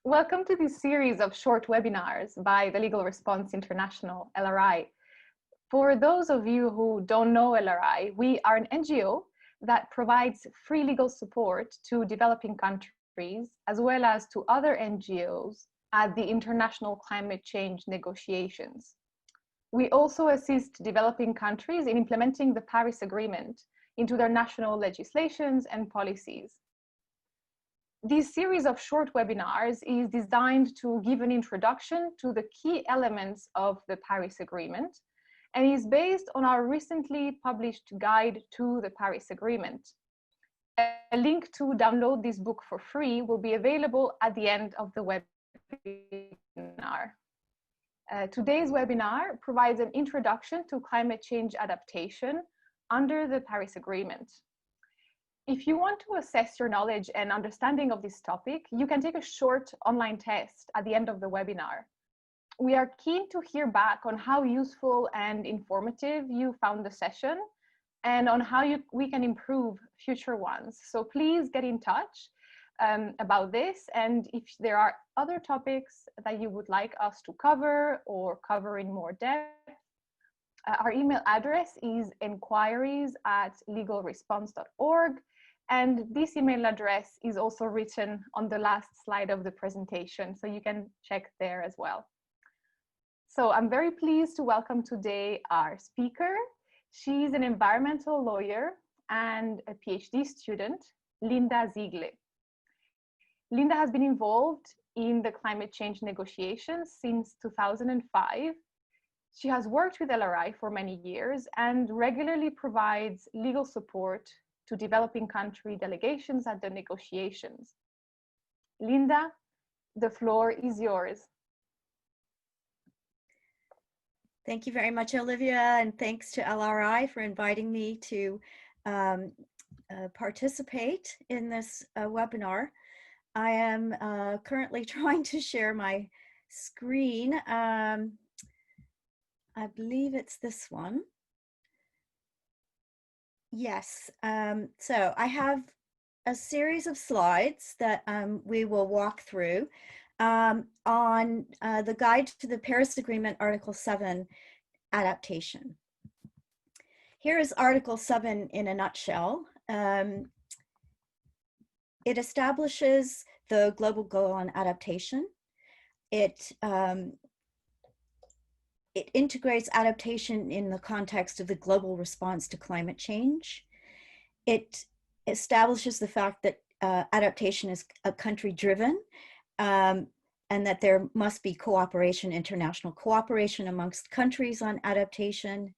Welcome to this series of short webinars by the Legal Response International-LRI. For those of you who don't know LRI, we are an NGO that provides free legal support to developing countries as well as to other NGOs at the international climate change negotiations. We also assist developing countries in implementing the Paris Agreement into their national legislations and policies. This series of short webinars is designed to give an introduction to the key elements of the Paris Agreement and is based on our recently published guide to the Paris Agreement. A link to download this book for free will be available at the end of the webinar. Today's webinar provides an introduction to climate change adaptation under the Paris Agreement. If you want to assess your knowledge and understanding of this topic, you can take a short online test at the end of the webinar. We are keen to hear back on how useful and informative you found the session and on how we can improve future ones. So please get in touch about this, and if there are other topics that you would like us to cover or cover in more depth, our email address is enquiries@legalresponse.org. And this email address is also written on the last slide of the presentation, so you can check there as well. So I'm very pleased to welcome today our speaker. She's an environmental lawyer and a PhD student, Linda Ziegler. Linda has been involved in the climate change negotiations since 2005. She has worked with LRI for many years and regularly provides legal support to developing country delegations at the negotiations. Linda, the floor is yours. Thank you very much, Olivia, and thanks to LRI for inviting me to participate in this webinar. I am currently trying to share my screen. I believe it's this one. Yes, so I have a series of slides that we will walk through on the guide to the Paris Agreement, Article 7, Adaptation. Here is Article 7 in a nutshell. It establishes the global goal on adaptation. It integrates adaptation in the context of the global response to climate change. It establishes the fact that adaptation is country-driven and that there must be cooperation, international cooperation amongst countries on adaptation.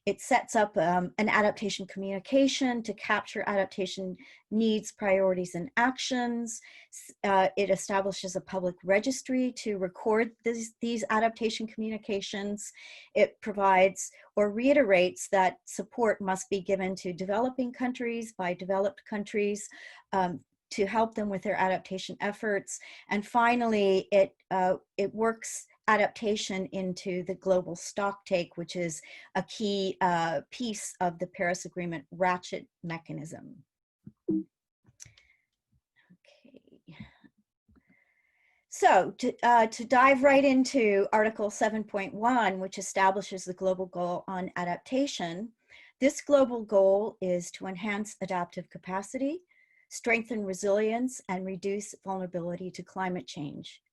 It sets up an adaptation communication to capture adaptation needs, priorities, and actions. It establishes a public registry to record these adaptation communications. It provides or reiterates that support must be given to developing countries by developed countries to help them with their adaptation efforts. And finally, it works adaptation into the global stocktake, which is a key piece of the Paris Agreement ratchet mechanism. Okay. So to dive right into Article 7.1, which establishes the global goal on adaptation, this global goal is to enhance adaptive capacity, strengthen resilience, and reduce vulnerability to climate change.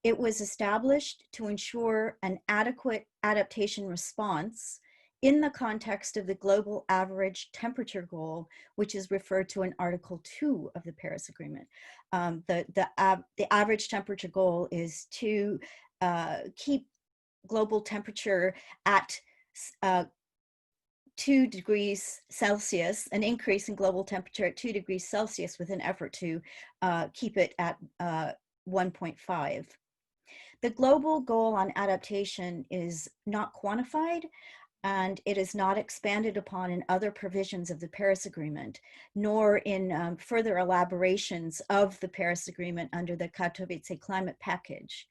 It was established to ensure an adequate adaptation response in the context of the global average temperature goal, which is referred to in Article 2 of the Paris Agreement. The average temperature goal is to keep global temperature at 2 degrees Celsius, an increase in global temperature at 2 degrees Celsius with an effort to keep it at 1.5. The global goal on adaptation is not quantified, and it is not expanded upon in other provisions of the Paris Agreement, nor in further elaborations of the Paris Agreement under the Katowice Climate Package.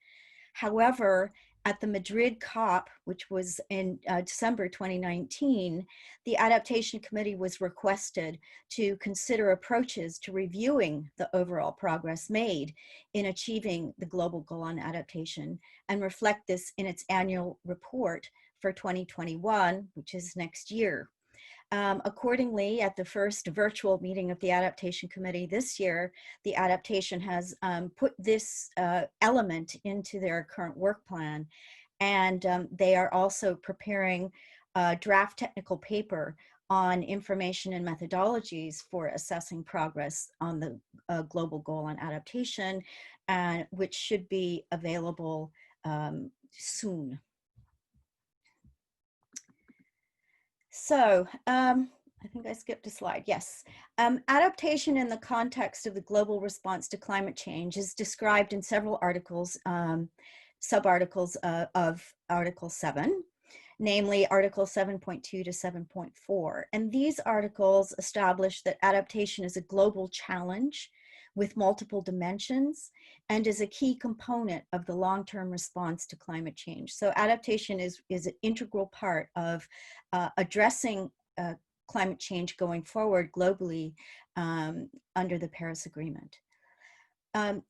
However, at the Madrid COP, which was in December 2019, the Adaptation Committee was requested to consider approaches to reviewing the overall progress made in achieving the global goal on adaptation and reflect this in its annual report for 2021, which is next year. Accordingly, at the first virtual meeting of the Adaptation Committee this year, the Adaptation has put this element into their current work plan. And they are also preparing a draft technical paper on information and methodologies for assessing progress on the global goal on adaptation, which should be available soon. So I think I skipped a slide. Yes. Adaptation in the context of the global response to climate change is described in several articles, sub-articles of Article 7, namely Article 7.2 to 7.4. And these articles establish that adaptation is a global challenge with multiple dimensions and is a key component of the long-term response to climate change. So adaptation is an integral part of addressing climate change going forward globally under the Paris Agreement.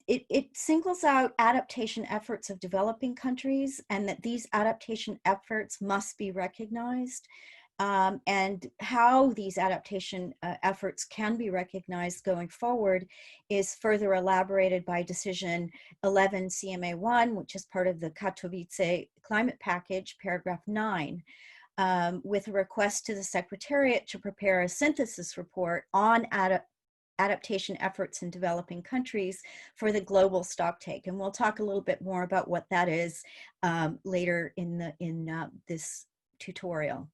It singles out adaptation efforts of developing countries and that these adaptation efforts must be recognized. And how these adaptation efforts can be recognized going forward is further elaborated by Decision 11 CMA1, which is part of the Katowice Climate Package, paragraph 9, with a request to the Secretariat to prepare a synthesis report on adaptation efforts in developing countries for the global Stocktake. And we'll talk a little bit more about what that is later in this tutorial.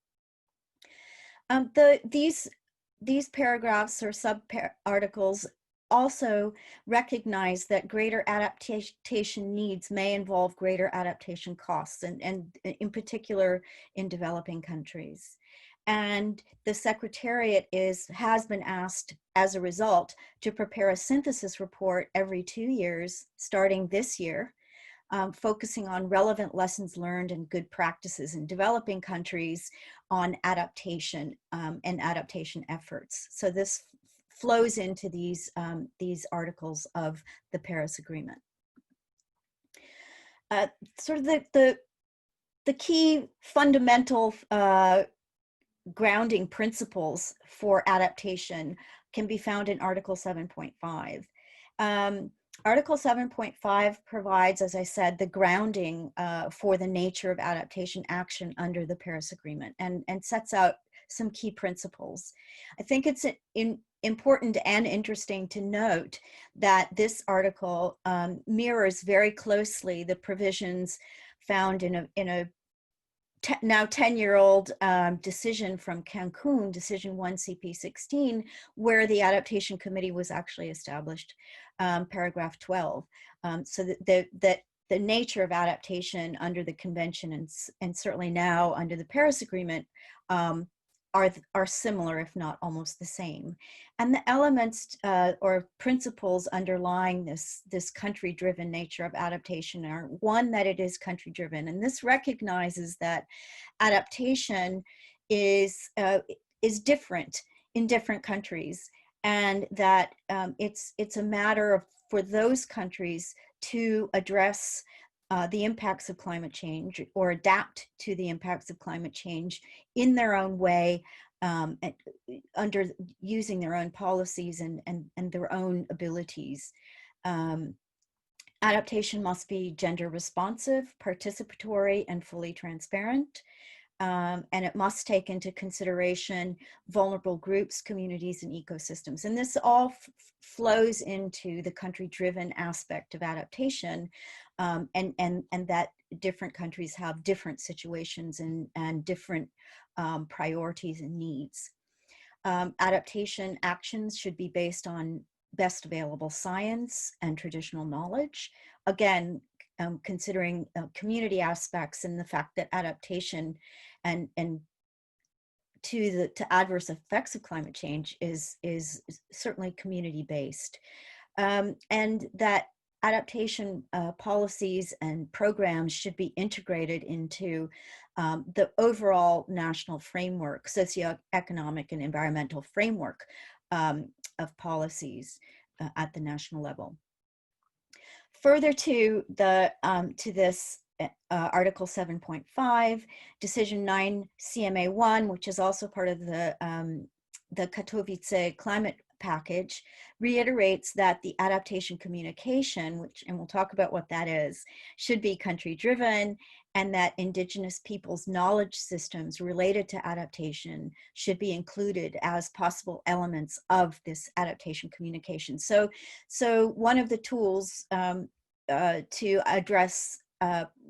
These paragraphs or sub-articles also recognize that greater adaptation needs may involve greater adaptation costs, and in particular in developing countries. And the Secretariat has been asked as a result to prepare a synthesis report every 2 years, starting this year, focusing on relevant lessons learned and good practices in developing countries on adaptation and adaptation efforts. So this flows into these articles of the Paris Agreement. Sort of the key fundamental grounding principles for adaptation can be found in Article 7.5. Article 7.5 provides, as I said, the grounding for the nature of adaptation action under the Paris Agreement and sets out some key principles. I think it's important and interesting to note that this article mirrors very closely the provisions found in a now 10-year-old decision from Cancun, Decision 1 CP16, where the Adaptation Committee was actually established, paragraph 12. So that the nature of adaptation under the convention and certainly now under the Paris Agreement are similar, if not almost the same. And the elements or principles underlying this country-driven nature of adaptation are, one, that it is country-driven, and this recognizes that adaptation is different in different countries, and that it's a matter of, for those countries to address the impacts of climate change or adapt to the impacts of climate change in their own way, under using their own policies and their own abilities. Adaptation must be gender responsive, participatory, and fully transparent. And it must take into consideration vulnerable groups, communities, and ecosystems. And this all flows into the country-driven aspect of adaptation, and that different countries have different situations and different priorities and needs. Adaptation actions should be based on best available science and traditional knowledge. Again, considering community aspects and the fact that adaptation and to adverse effects of climate change is certainly community based, and that adaptation policies and programs should be integrated into the overall national framework, socioeconomic and environmental framework of policies at the national level. Further to this Article 7.5, Decision 9 CMA1, which is also part of the Katowice climate package, reiterates that the adaptation communication, and we'll talk about what that is, should be country driven, and that Indigenous peoples' knowledge systems related to adaptation should be included as possible elements of this adaptation communication. So one of the tools to address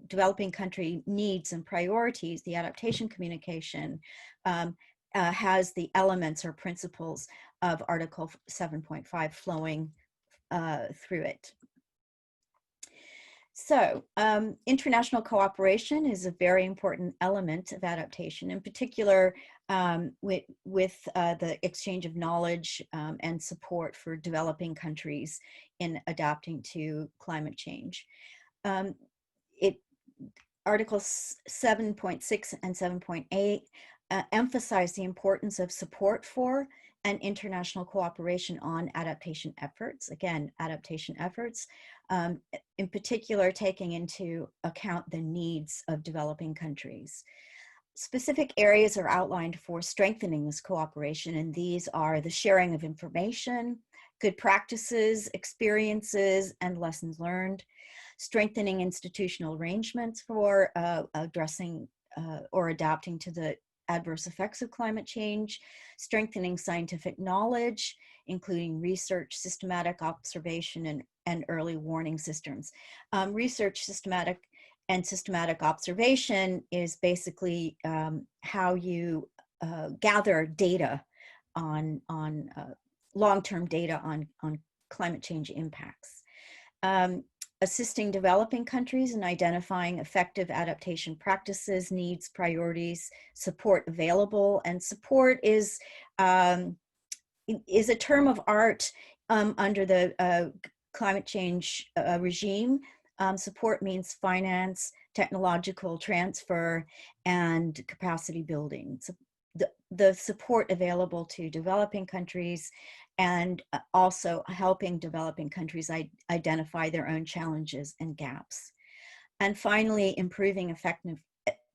developing country needs and priorities, the adaptation communication, has the elements or principles of Article 7.5 flowing through it. So international cooperation is a very important element of adaptation, in particular with the exchange of knowledge and support for developing countries in adapting to climate change. Articles 7.6 and 7.8 emphasize the importance of support for and international cooperation on adaptation efforts. Again, adaptation efforts, in particular, taking into account the needs of developing countries. Specific areas are outlined for strengthening this cooperation, and these are the sharing of information, good practices, experiences, and lessons learned, strengthening institutional arrangements for addressing or adapting to the adverse effects of climate change, strengthening scientific knowledge, including research, systematic observation, and early warning systems. Research, systematic observation is basically how you gather data on long-term data on climate change impacts. Assisting developing countries in identifying effective adaptation practices, needs, priorities, support available, and support is a term of art under the climate change regime. Support means finance, technological transfer, and capacity building. So the support available to developing countries, and also helping developing countries identify their own challenges and gaps. And finally, improving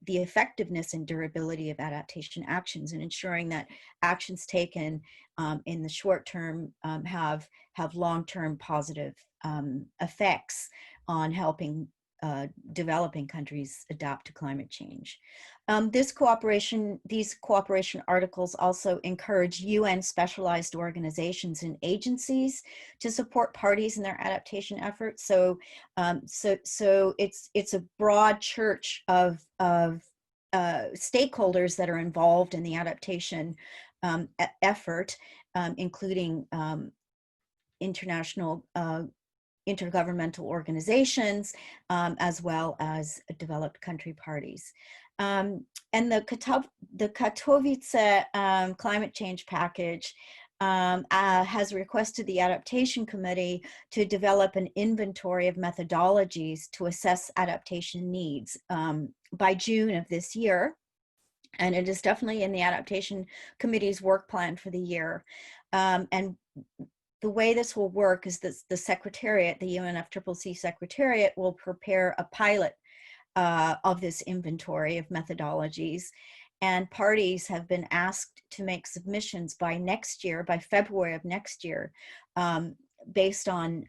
the effectiveness and durability of adaptation actions, and ensuring that actions taken in the short term have long-term positive effects on helping developing countries adapt to climate change. These cooperation articles also encourage UN specialized organizations and agencies to support parties in their adaptation efforts. So it's a broad church of stakeholders that are involved in the adaptation effort, including international intergovernmental organizations, as well as developed country parties. And the Katowice climate change package has requested the Adaptation Committee to develop an inventory of methodologies to assess adaptation needs by June of this year. And it is definitely in the Adaptation Committee's work plan for the year. And the way this will work is that the Secretariat, the UNFCCC Secretariat, will prepare a pilot of this inventory of methodologies, and parties have been asked to make submissions by next year, by February of next year, based on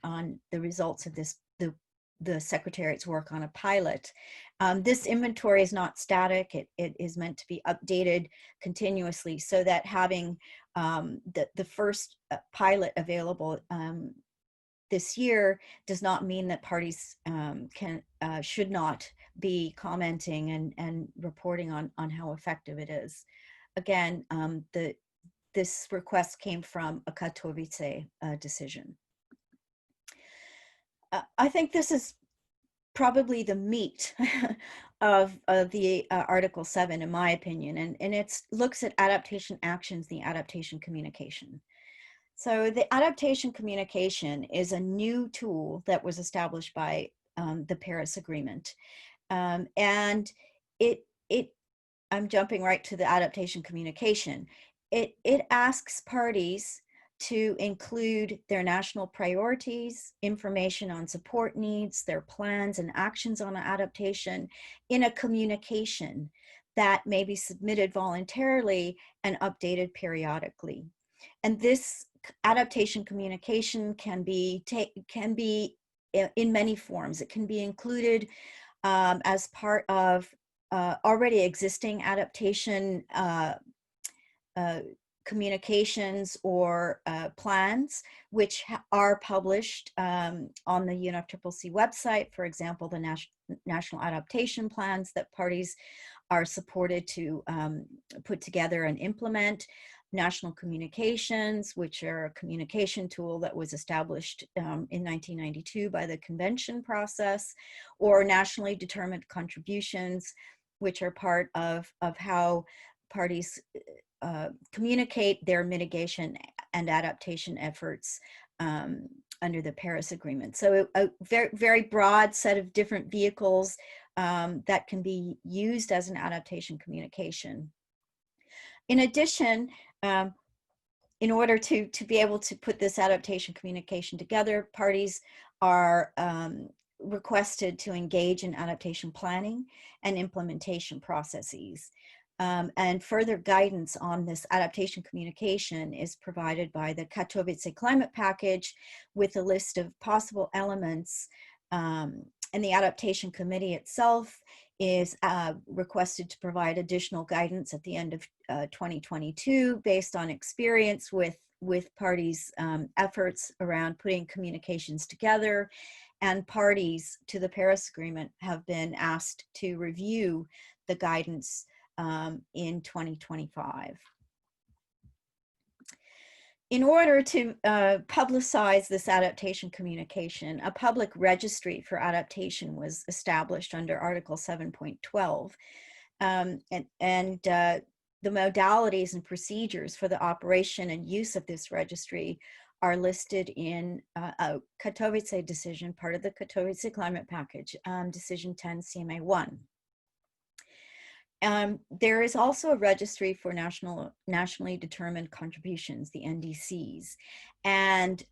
the results of the Secretariat's work on a pilot. This inventory is not static. It is meant to be updated continuously, so that having the first pilot available this year does not mean that parties should not be commenting and reporting on how effective it is. Again, this request came from a Katowice decision. I think this is probably the meat of the Article 7, in my opinion, and it looks at adaptation actions, the adaptation communication. So the adaptation communication is a new tool that was established by the Paris Agreement. And I'm jumping right to the adaptation communication. It asks parties to include their national priorities, information on support needs, their plans and actions on adaptation in a communication that may be submitted voluntarily and updated periodically. And this adaptation communication can be in many forms. It can be included as part of already existing adaptation communications or plans, which are published on the UNFCCC website. For example, the national adaptation plans that parties are supported to put together and implement. National communications, which are a communication tool that was established in 1992 by the convention process, or nationally determined contributions, which are part of how parties communicate their mitigation and adaptation efforts under the Paris Agreement. So a very, very broad set of different vehicles that can be used as an adaptation communication. In addition, in order to be able to put this adaptation communication together, parties are requested to engage in adaptation planning and implementation processes. And further guidance on this adaptation communication is provided by the Katowice Climate Package with a list of possible elements, and the Adaptation Committee itself is requested to provide additional guidance at the end of 2022 based on experience with parties' efforts around putting communications together, and parties to the Paris Agreement have been asked to review the guidance in 2025. In order to publicize this adaptation communication, a public registry for adaptation was established under Article 7.12, and the modalities and procedures for the operation and use of this registry are listed in a Katowice decision, part of the Katowice Climate Package, Decision 10 CMA1. There is also a registry for nationally determined contributions, the NDCs, and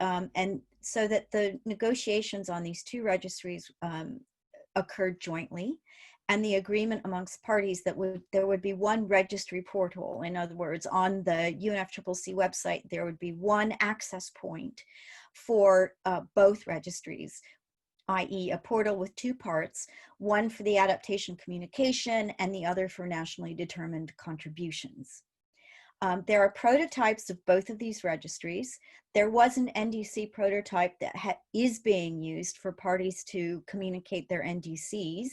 so that the negotiations on these two registries occurred jointly, and the agreement amongst parties that there would be one registry portal. In other words, on the UNFCCC website, there would be one access point for both registries, i.e. a portal with two parts, one for the adaptation communication and the other for nationally determined contributions. There are prototypes of both of these registries. There was an NDC prototype that is being used for parties to communicate their NDCs,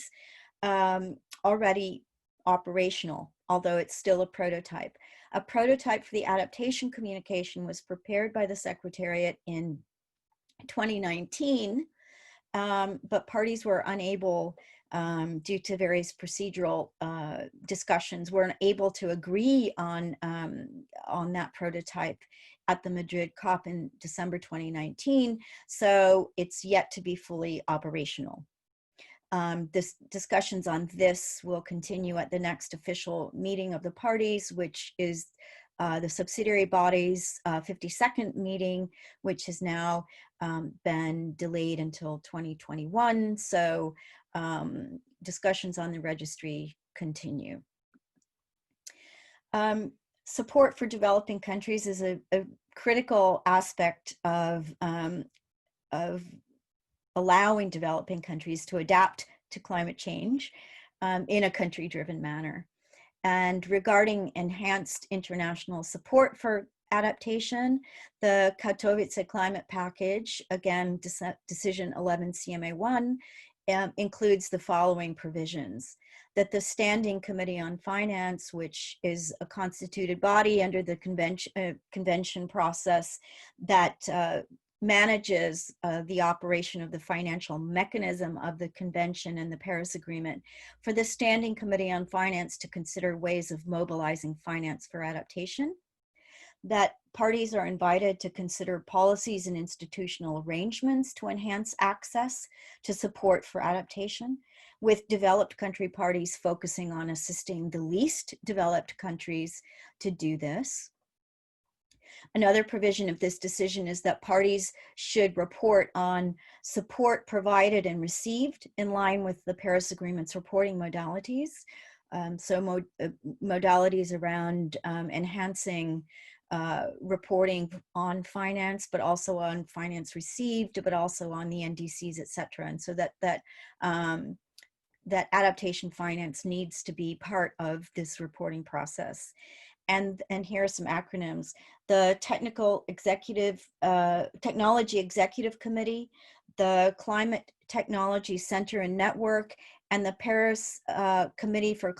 already operational, although it's still a prototype. A prototype for the adaptation communication was prepared by the Secretariat in 2019, but parties were unable, due to various procedural discussions, weren't able to agree on that prototype at the Madrid COP in December 2019, so it's yet to be fully operational. Discussions on this will continue at the next official meeting of the parties, which is the subsidiary body's 52nd meeting, which has now been delayed until 2021. So discussions on the registry continue. Support for developing countries is a critical aspect of allowing developing countries to adapt to climate change in a country-driven manner. And regarding enhanced international support for adaptation, the Katowice Climate Package, again, Decision 11 CMA1, includes the following provisions: that the Standing Committee on Finance, which is a constituted body under the convention process that manages the operation of the financial mechanism of the convention and the Paris Agreement, for the Standing Committee on Finance to consider ways of mobilizing finance for adaptation. that parties are invited to consider policies and institutional arrangements to enhance access to support for adaptation, with developed country parties focusing on assisting the least developed countries to do this. Another provision of this decision is that parties should report on support provided and received in line with the Paris Agreement's reporting modalities. Modalities around enhancing reporting on finance, but also on finance received, but also on the NDCs, et cetera. And so that adaptation finance needs to be part of this reporting process. And here are some acronyms: the Technology Executive Committee, the Climate Technology Center and Network, and the Paris Committee for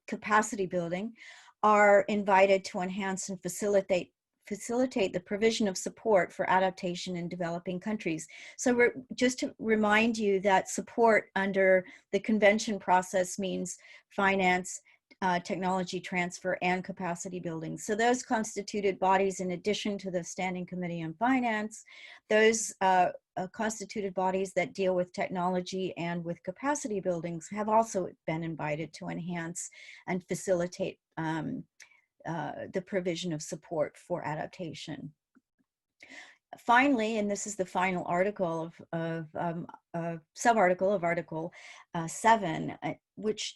Capacity Building are invited to enhance and facilitate the provision of support for adaptation in developing countries. So just to remind you that support under the convention process means finance, technology transfer, and capacity building. So those constituted bodies, in addition to the Standing Committee on Finance, those constituted bodies that deal with technology and with capacity buildings have also been invited to enhance and facilitate the provision of support for adaptation. Finally, and this is the final article subarticle of Article 7, which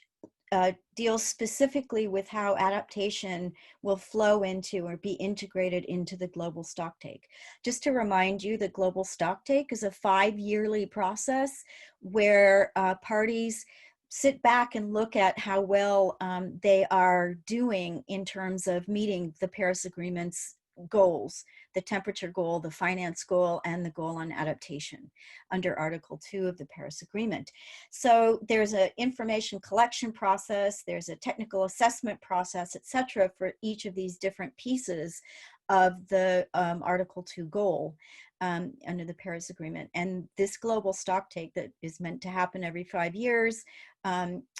deals specifically with how adaptation will flow into or be integrated into the global stocktake. Just to remind you, the global stocktake is a 5-yearly process where parties sit back and look at how well they are doing in terms of meeting the Paris Agreement's goals, the temperature goal, the finance goal, and the goal on adaptation under Article 2 of the Paris Agreement. So there's an information collection process, there's a technical assessment process, et cetera, for each of these different pieces of the Article 2 goal under the Paris Agreement. And this global stocktake that is meant to happen every 5 years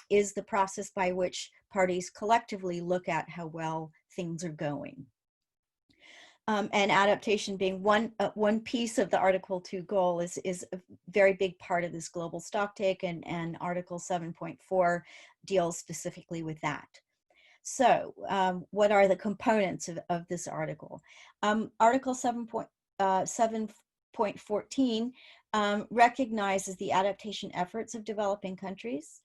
is the process by which parties collectively look at how well things are going. And adaptation being one piece of the Article 2 goal is a very big part of this global stocktake, and Article 7.4 deals specifically with that. So what are the components of this article? Article 7.14 recognizes the adaptation efforts of developing countries.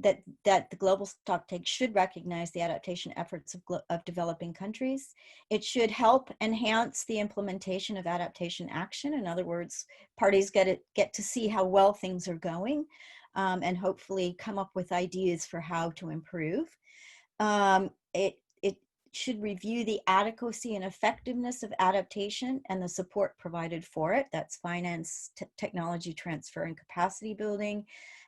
That the global stocktake should recognize the adaptation efforts of developing countries. It should help enhance the implementation of adaptation action. In other words, parties get to see how well things are going, and hopefully come up with ideas for how to improve. It should review the adequacy and effectiveness of adaptation and the support provided for it. That's finance, technology transfer, and capacity building.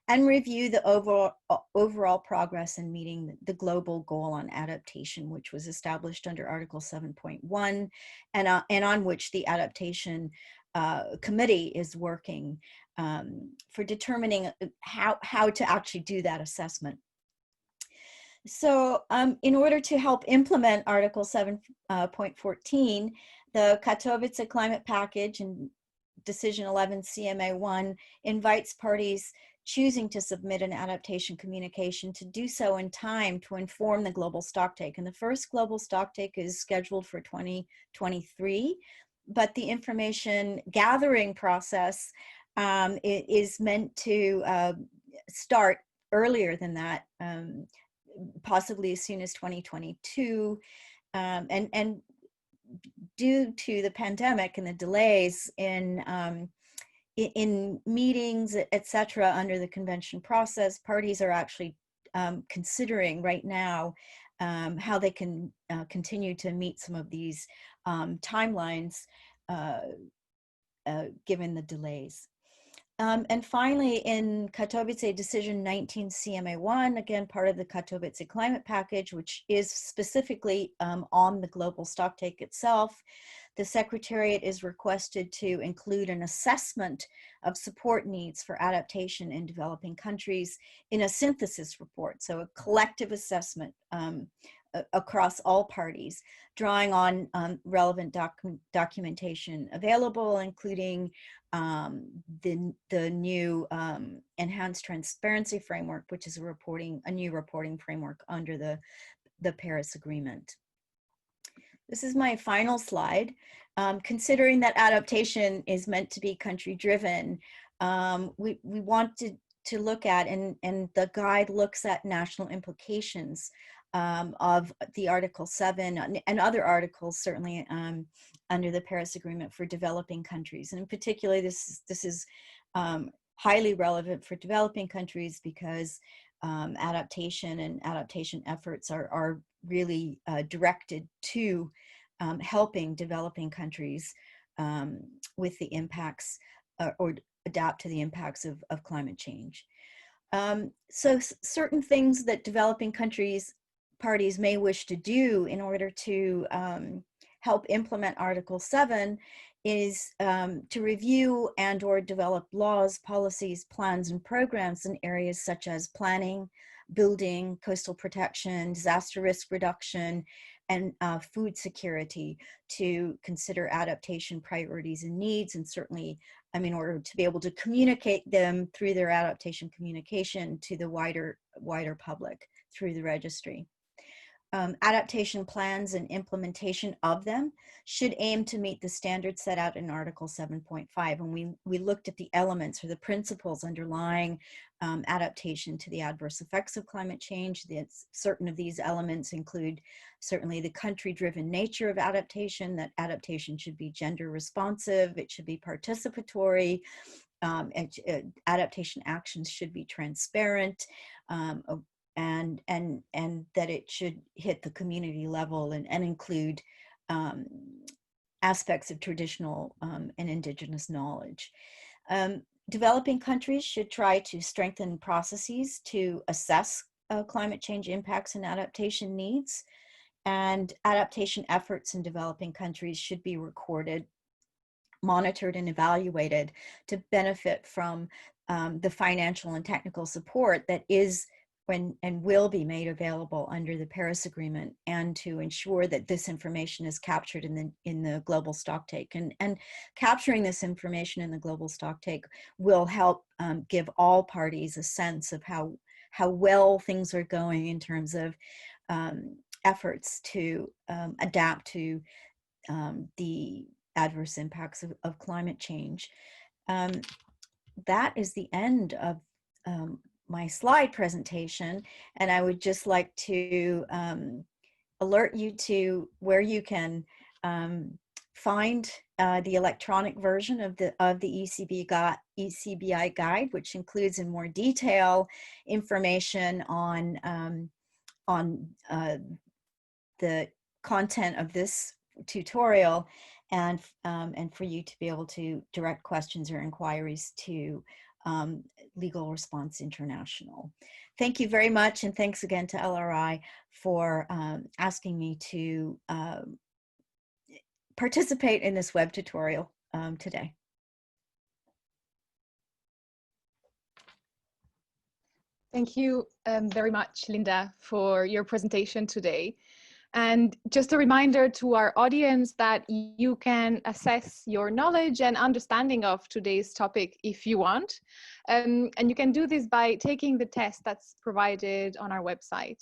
And review the overall progress in meeting the global goal on adaptation, which was established under Article 7.1, and on which the Adaptation Committee is working for determining how to actually do that assessment. So in order to help implement Article 7.14, the Katowice Climate Package and Decision 11 CMA1 invites parties choosing to submit an adaptation communication to do so in time to inform the global stocktake. And the first global stocktake is scheduled for 2023, but the information gathering process is meant to start earlier than that, possibly as soon as 2022. And due to the pandemic and the delays in meetings, et cetera, under the convention process, parties are actually considering right now how they can continue to meet some of these timelines given the delays. And finally, in Katowice Decision 19 CMA1, again, part of the Katowice Climate Package, which is specifically on the global stocktake itself, the Secretariat is requested to include an assessment of support needs for adaptation in developing countries in a synthesis report, so a collective assessment across all parties, drawing on relevant documentation available, including the new enhanced transparency framework, which is a new reporting framework under the Paris Agreement. This is my final slide. Considering that adaptation is meant to be country-driven, we wanted to look at, and the guide looks at national implications of the Article 7 and other articles, certainly under the Paris Agreement, for developing countries. And in particular, this is highly relevant for developing countries because adaptation and adaptation efforts are really directed to helping developing countries with the impacts or adapt to the impacts of climate change. So certain things that developing parties may wish to do in order to help implement Article 7 is to review and or develop laws, policies, plans, and programs in areas such as planning, building, coastal protection, disaster risk reduction, and food security, to consider adaptation priorities and needs, and certainly, in order to be able to communicate them through their adaptation communication to the wider public through the registry. Adaptation plans and implementation of them should aim to meet the standards set out in Article 7.5. And we looked at the elements or the principles underlying adaptation to the adverse effects of climate change. Certain of these elements include certainly the country-driven nature of adaptation, that adaptation should be gender responsive, it should be participatory, adaptation actions should be transparent, and that it should hit the community level and include aspects of traditional and indigenous knowledge. Developing countries should try to strengthen processes to assess climate change impacts and adaptation needs, and adaptation efforts in developing countries should be recorded, monitored, and evaluated to benefit from the financial and technical support that is and will be made available under the Paris Agreement, and to ensure that this information is captured in the global stocktake. And capturing this information in the global stocktake will help give all parties a sense of how well things are going in terms of efforts to adapt to the adverse impacts of climate change. That is the end of my slide presentation, and I would just like to alert you to where you can find the electronic version of the ECBI guide, which includes in more detail information on the content of this tutorial, and for you to be able to direct questions or inquiries to Legal Response International. Thank you very much, and thanks again to LRI for asking me to participate in this web tutorial today. Thank you very much, Linda, for your presentation today. And just a reminder to our audience that you can assess your knowledge and understanding of today's topic if you want. And you can do this by taking the test that's provided on our website.